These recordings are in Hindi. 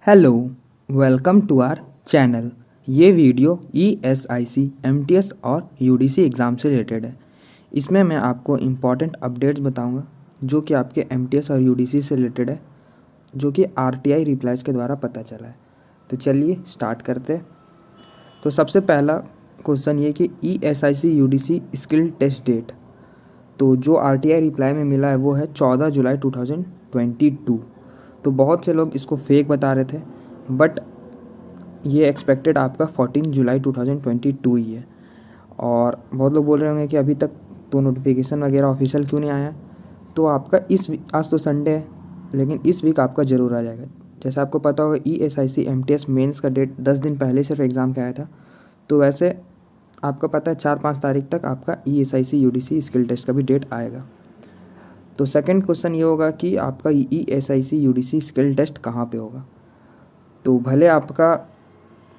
Hello, welcome to our channel. ये वीडियो ESIC, MTS और UDC एग्ज़ाम से रिलेटेड है। इसमें मैं आपको इम्पॉर्टेंट अपडेट्स बताऊंगा जो कि आपके MTS और UDC से रिलेटेड है, जो कि RTI रिप्लाइज के द्वारा पता चला है। तो चलिए स्टार्ट करते हैं। तो सबसे पहला क्वेश्चन ये कि ESIC UDC skill test date, तो जो RTI रिप्लाई में मिला है वो है 14 जुलाई 2022। तो बहुत से लोग इसको फेक बता रहे थे, बट ये एक्सपेक्टेड आपका 14 जुलाई 2022 ही है। और बहुत लोग बोल रहे होंगे कि अभी तक तो नोटिफिकेशन वगैरह ऑफिशियल क्यों नहीं आया। तो आपका आज तो संडे है, लेकिन इस वीक आपका ज़रूर आ जाएगा। जैसे आपको पता होगा ESIC MTS मेंस का डेट 10 दिन पहले सिर्फ एग्ज़ाम का आया था। तो वैसे आपका पता है 4-5 तारीख तक आपका ESIC UDC स्किल टेस्ट का भी डेट आएगा। तो सेकंड क्वेश्चन ये होगा कि आपका ESIC UDC स्किल टेस्ट कहाँ पे होगा। तो भले आपका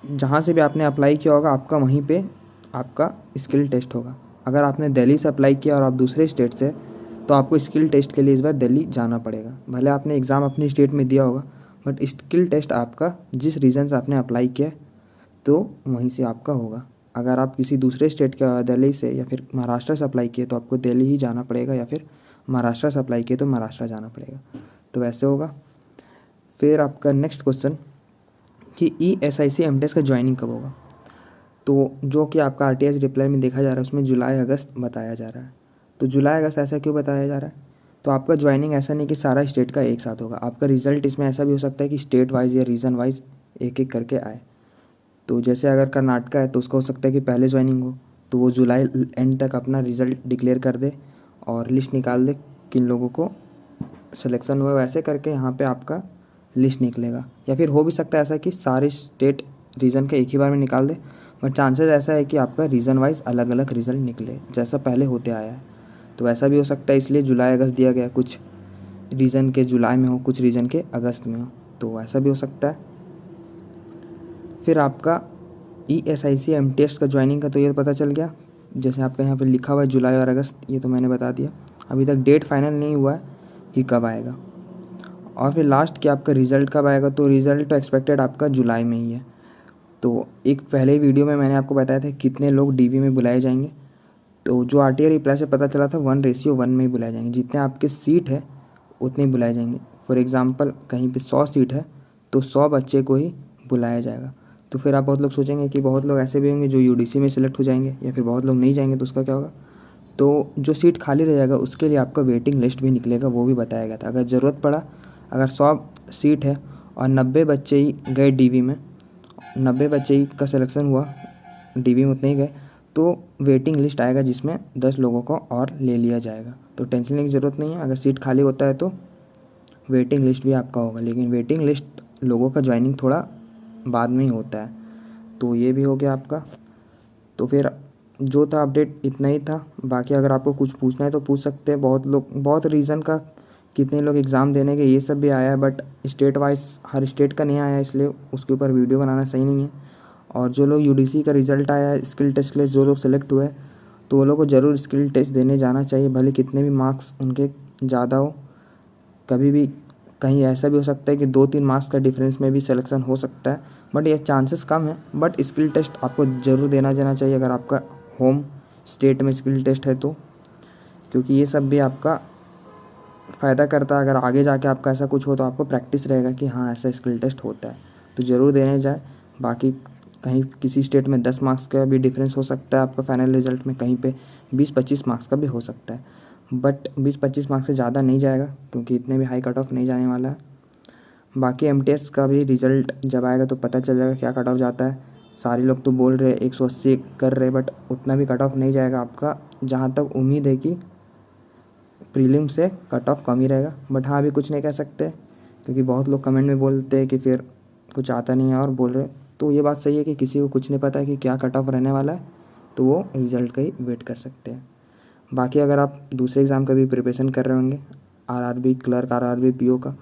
जहाँ से भी आपने अप्लाई किया होगा, आपका वहीं पे आपका स्किल टेस्ट होगा। अगर आपने दिल्ली से अप्लाई किया और आप दूसरे स्टेट से, तो आपको स्किल टेस्ट के लिए इस बार दिल्ली जाना पड़ेगा। भले आपने एग्ज़ाम अपनी स्टेट में दिया होगा, बट स्किल टेस्ट आपका जिस रीज़न से आपने अप्लाई किया तो वहीं से आपका होगा। अगर आप किसी दूसरे स्टेट के दिल्ली से या फिर महाराष्ट्र से अप्लाई किए तो आपको दिल्ली ही जाना पड़ेगा, या फिर महाराष्ट्र से अप्लाई किए तो महाराष्ट्र जाना पड़ेगा। तो वैसे होगा। फिर आपका नेक्स्ट क्वेश्चन कि ESIC MTS का ज्वाइनिंग कब होगा। तो जो कि आपका RTI रिप्लाई में देखा जा रहा है उसमें जुलाई अगस्त बताया जा रहा है। तो जुलाई अगस्त ऐसा क्यों बताया जा रहा है। तो आपका ज्वाइनिंग ऐसा नहीं कि सारा स्टेट का एक साथ होगा। आपका रिजल्ट इसमें ऐसा भी हो सकता है कि स्टेट वाइज या रीजन वाइज एक एक करके आए। तो जैसे अगर कर्नाटका है तो उसका हो सकता है कि पहले ज्वाइनिंग हो, तो वो जुलाई एंड तक अपना रिज़ल्ट डिक्लेयर कर दे और लिस्ट निकाल दे किन लोगों को सिलेक्शन हुआ। वैसे करके यहाँ पे आपका लिस्ट निकलेगा। या फिर हो भी सकता है ऐसा कि सारे स्टेट रीजन के एक ही बार में निकाल दे, बट चांसेस ऐसा है कि आपका रीजन वाइज अलग अलग रिजल्ट निकले जैसा पहले होते आया है। तो ऐसा भी हो सकता है, इसलिए जुलाई अगस्त दिया गया। कुछ रीजन के जुलाई में हो, कुछ रीजन के अगस्त में हो, तो ऐसा भी हो सकता है। फिर आपका ESIC MTS का ज्वाइनिंग का तो ये पता चल गया। जैसे आपका यहाँ पे लिखा हुआ है जुलाई और अगस्त, ये तो मैंने बता दिया। अभी तक डेट फाइनल नहीं हुआ है कि कब आएगा। और फिर लास्ट कि आपका रिज़ल्ट कब आएगा। तो रिज़ल्ट तो एक्सपेक्टेड आपका जुलाई में ही है। तो एक पहले वीडियो में मैंने आपको बताया था कितने लोग DV में बुलाए जाएंगे। तो जो RTI रिप्लाई से पता चला था 1:1 में ही बुलाए जाएंगे। जितने आपके सीट है उतने ही बुलाए जाएंगे। फॉर एग्ज़ाम्पल कहीं पे 100 सीट है तो 100 बच्चे को ही बुलाया जाएगा। तो फिर आप बहुत लोग सोचेंगे कि बहुत लोग ऐसे भी होंगे जो UDC में सिलेक्ट हो जाएंगे, या फिर बहुत लोग नहीं जाएंगे, तो उसका क्या होगा। तो जो सीट खाली रह जाएगा उसके लिए आपका वेटिंग लिस्ट भी निकलेगा, वो भी बताया गया था। अगर ज़रूरत पड़ा, अगर 100 सीट है और 90 बच्चे ही गए DV में, 90 बच्चे ही का सिलेक्शन हुआ, DV में उतने ही गए, तो वेटिंग लिस्ट आएगा जिसमें 10 लोगों को और ले लिया जाएगा। तो टेंशन लेने की ज़रूरत नहीं है। अगर सीट खाली होता है तो वेटिंग लिस्ट भी आपका होगा, लेकिन वेटिंग लिस्ट लोगों का ज्वाइनिंग थोड़ा बाद में ही होता है। तो ये भी हो गया आपका। तो फिर जो था अपडेट इतना ही था। बाकी अगर आपको कुछ पूछना है तो पूछ सकते हैं। बहुत लोग बहुत रीज़न का कितने लोग एग्ज़ाम देने के ये सब भी आया है, but state wise her state का नहीं आया, इसलिए उसके ऊपर वीडियो बनाना सही नहीं है। और जो लोग UDC का रिज़ल्ट आया है स्किल टेस्ट के लिए, जो लोग सेलेक्ट हुए तो वो लोग को ज़रूर स्किल टेस्ट देने जाना चाहिए, भले कितने भी मार्क्स उनके ज़्यादा हो। कभी भी कहीं ऐसा भी हो सकता है कि 2-3 मार्क्स का डिफरेंस में भी सिलेक्शन हो सकता है, बट ये चांसेस कम है। बट स्किल टेस्ट आपको ज़रूर देना जाना चाहिए अगर आपका होम स्टेट में स्किल टेस्ट है तो, क्योंकि ये सब भी आपका फ़ायदा करता है। अगर आगे जाके आपका ऐसा कुछ हो तो आपको प्रैक्टिस रहेगा कि हाँ ऐसा स्किल टेस्ट होता है, तो ज़रूर देने जाए। बाकी कहीं किसी स्टेट में 10 मार्क्स का भी डिफरेंस हो सकता है आपका फाइनल रिजल्ट में, कहीं पे 20-25 मार्क्स का भी हो सकता है, बट 20-25 मार्क्स से ज़्यादा नहीं जाएगा क्योंकि इतने भी हाई कट ऑफ नहीं जाने वाला है। बाकी MTS का भी रिज़ल्ट जब आएगा तो पता चल जाएगा क्या कट ऑफ जाता है। सारे लोग तो बोल रहे 180 कर रहे, बट उतना भी कट ऑफ नहीं जाएगा आपका। जहाँ तक उम्मीद है कि प्रीलिम से कट ऑफ कम ही रहेगा, बट हाँ अभी कुछ नहीं कह सकते क्योंकि बहुत लोग कमेंट में बोलते हैं कि फिर कुछ आता नहीं है और बोल रहे। तो ये बात सही है कि किसी को कुछ नहीं पता है कि क्या कट ऑफ रहने वाला है, तो वो रिज़ल्ट का ही वेट कर सकते हैं। बाकी अगर आप दूसरे एग्ज़ाम का भी प्रिपरेशन कर रहे होंगे, RRB क्लर्क, RRB PO का,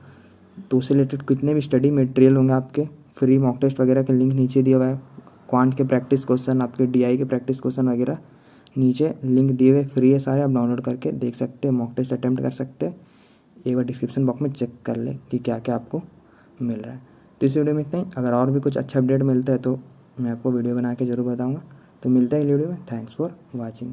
तो उससे रिलेटेड कितने भी स्टडी मटेरियल होंगे आपके, फ्री मॉक टेस्ट वगैरह के लिंक नीचे दिया हुआ है। क्वांट के प्रैक्टिस क्वेश्चन, आपके DI के प्रैक्टिस क्वेश्चन वगैरह नीचे लिंक दिए हुए फ्री है सारे, आप डाउनलोड करके देख सकते हैं, मॉक टेस्ट अटैम्प्ट कर सकते हैं। एक बार डिस्क्रिप्शन बॉक्स में चेक कर लें कि क्या क्या आपको मिल रहा है। तो इस वीडियो में इतना ही। अगर और भी कुछ अच्छा अपडेट मिलता है तो मैं आपको वीडियो बना के ज़रूर बताऊँगा। तो मिलता है अगली वीडियो में। Thanks for watching.